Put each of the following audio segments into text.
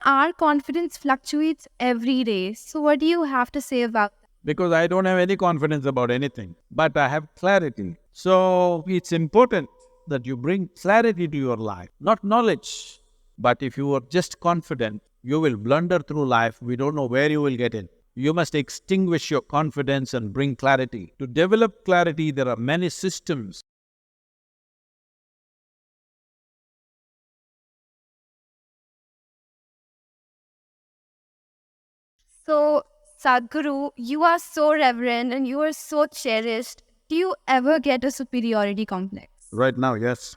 Our confidence fluctuates every day. So, what do you have to say about that? Because I don't have any confidence about anything, but I have clarity. So it's important that you bring clarity to your life, not knowledge. But if you are just confident, you will blunder through life. We don't know where you will get in. You must extinguish your confidence and bring clarity. To develop clarity, there are many systems. So, Sadhguru, you are so reverend and you are so cherished. Do you ever get a superiority complex? Right now, yes.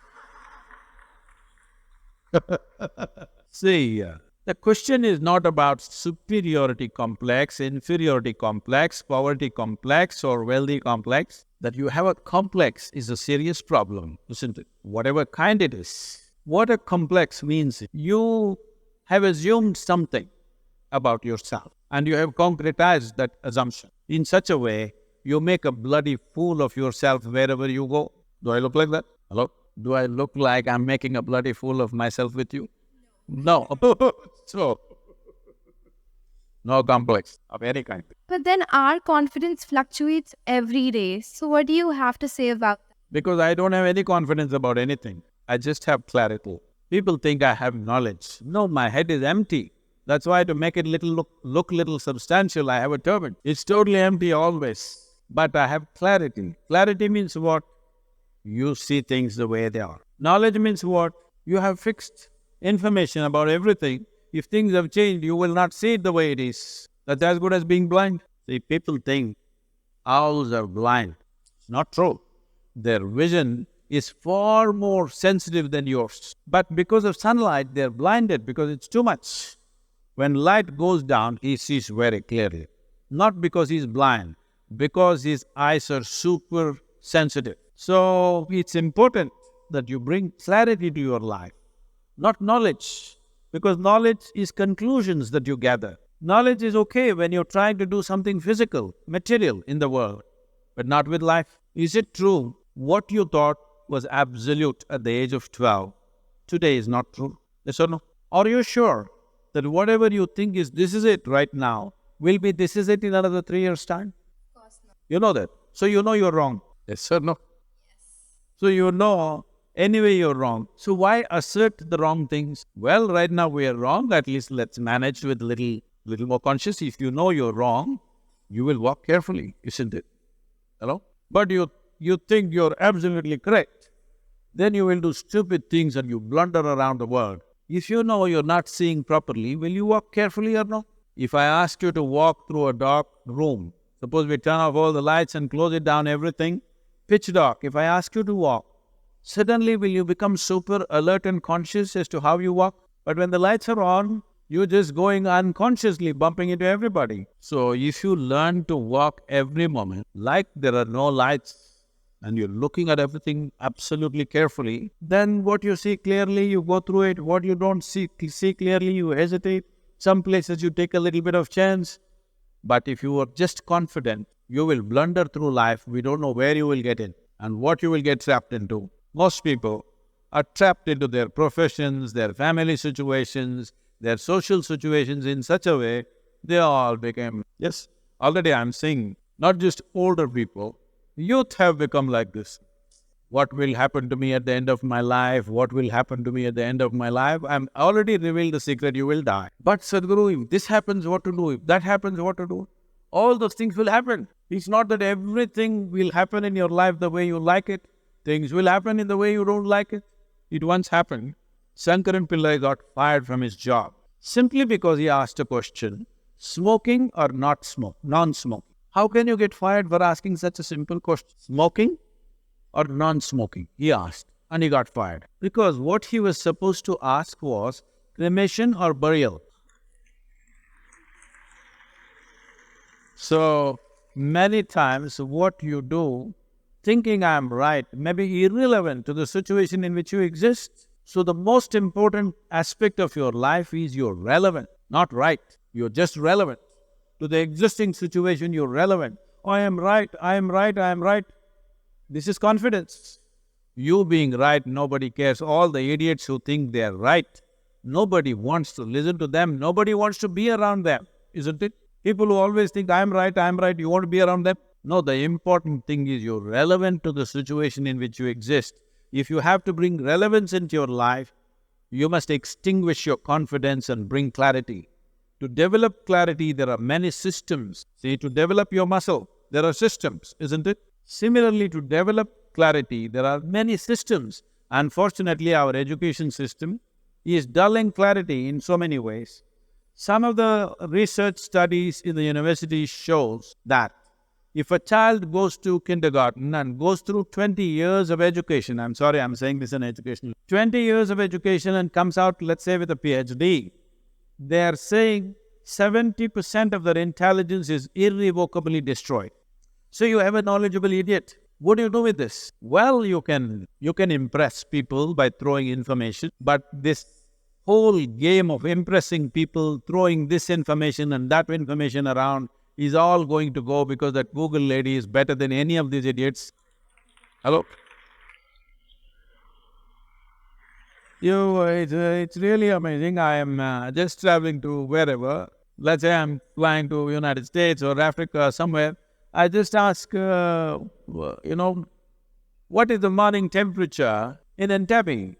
See, the question is not about superiority complex, inferiority complex, poverty complex, or wealthy complex. That you have a complex is a serious problem, isn't it? Whatever kind it is. What a complex means, you have assumed something about yourself and you have concretized that assumption. In such a way, you make a bloody fool of yourself wherever you go. Do I look like that? Hello? Do I look like I'm making a bloody fool of myself with you? No. So, no complex of any kind. But then our confidence fluctuates every day. So, what do you have to say about that? Because I don't have any confidence about anything. I just have clarity. People think I have knowledge. No, my head is empty. That's why to make it look little substantial, I have a turban. It's totally empty always. But I have clarity. Clarity means what? You see things the way they are. Knowledge means what? You have fixed information about everything. If things have changed, you will not see it the way it is. That's as good as being blind. See, people think owls are blind. It's not true. Their vision is far more sensitive than yours. But because of sunlight, they're blinded because it's too much. When light goes down, he sees very clearly. Not because he's blind, because his eyes are super sensitive. So it's important that you bring clarity to your life, not knowledge, because knowledge is conclusions that you gather. Knowledge is okay when you're trying to do something physical, material in the world, but not with life. Is it true what you thought was absolute at the age of 12, today is not true? Yes or no? Are you sure that whatever you think is this is it right now, will be this is it in another 3 years' time? Of course not. You know that. So you know you're wrong. Yes or no? So you know anyway you're wrong. So why assert the wrong things? Well, right now we are wrong. At least let's manage with little more conscious. If you know you're wrong, you will walk carefully, isn't it? Hello? But you think you're absolutely correct. Then you will do stupid things and you blunder around the world. If you know you're not seeing properly, will you walk carefully or no? If I ask you to walk through a dark room, suppose we turn off all the lights and close it down, everything, pitch dark. If I ask you to walk, suddenly will you become super alert and conscious as to how you walk? But when the lights are on, you're just going unconsciously, bumping into everybody. So if you learn to walk every moment, like there are no lights, and you're looking at everything absolutely carefully, then what you see clearly, you go through it. What you don't see clearly, you hesitate. Some places you take a little bit of chance. But if you are just confident, you will blunder through life. We don't know where you will get in and what you will get trapped into. Most people are trapped into their professions, their family situations, their social situations in such a way, they all became, yes, already I'm seeing, not just older people, youth have become like this. What will happen to me at the end of my life? What will happen to me at the end of my life? I'm already revealed the secret, you will die. But Sadhguru, if this happens, what to do? If that happens, what to do? All those things will happen. It's not that everything will happen in your life the way you like it. Things will happen in the way you don't like it. It once happened. Shankaran Pillai got fired from his job simply because he asked a question, smoking or not smoke, non-smoking. How can you get fired for asking such a simple question? Smoking or non-smoking? He asked, and he got fired. Because what he was supposed to ask was cremation or burial. So many times what you do, thinking I'm right, may be irrelevant to the situation in which you exist. So the most important aspect of your life is you're relevant, not right. You're just relevant. To the existing situation, you're relevant. Oh, I am right, I am right, I am right. This is confidence. You being right, nobody cares. All the idiots who think they're right, Nobody wants to listen to them. Nobody wants to be around them, isn't it? People who always think, I'm right, you want to be around them? No, the important thing is you're relevant to the situation in which you exist. If you have to bring relevance into your life, you must extinguish your confidence and bring clarity. To develop clarity, there are many systems. See, to develop your muscle, there are systems, isn't it? Similarly, to develop clarity, there are many systems. Unfortunately, our education system is dulling clarity in so many ways. Some of the research studies in the university shows that if a child goes to kindergarten and goes through 20 years of education, I'm sorry, I'm saying this in education, 20 years of education and comes out, let's say, with a PhD, they are saying 70% of their intelligence is irrevocably destroyed. So you have a knowledgeable idiot. What do you do with this? Well, you can impress people by throwing information, but this whole game of impressing people, throwing this information and that information around is all going to go because that Google lady is better than any of these idiots. Hello? It's really amazing. I am just traveling to wherever. Let's say I'm flying to United States or Africa, somewhere. I just ask, what is the morning temperature in Entebbe?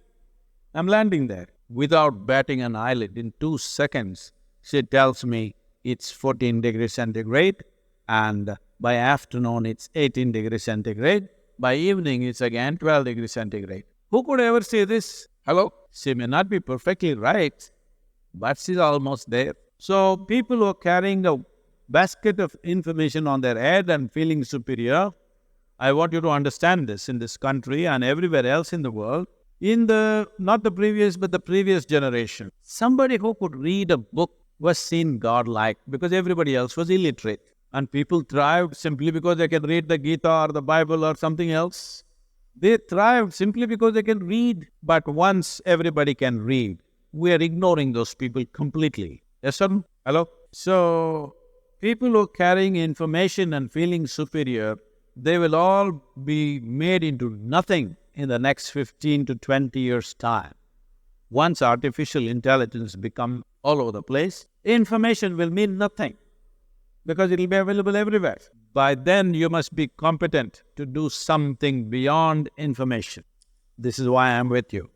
I'm landing there. Without batting an eyelid, in 2 seconds, she tells me it's 14 degrees centigrade, and by afternoon it's 18 degrees centigrade. By evening it's again 12 degrees centigrade. Who could ever say this? Hello? She may not be perfectly right, but she's almost there. So people who are carrying a basket of information on their head and feeling superior, I want you to understand this in this country and everywhere else in the world. In not the previous, but the previous generation, somebody who could read a book was seen godlike because everybody else was illiterate. And people thrived simply because they can read the Gita or the Bible or something else. They thrived simply because they can read. But once everybody can read, we are ignoring those people completely. Yes, sir? Hello? So, people who are carrying information and feeling superior, they will all be made into nothing in the next 15 to 20 years' time. Once artificial intelligence becomes all over the place, information will mean nothing because it will be available everywhere. By then, you must be competent to do something beyond information. This is why I'm with you.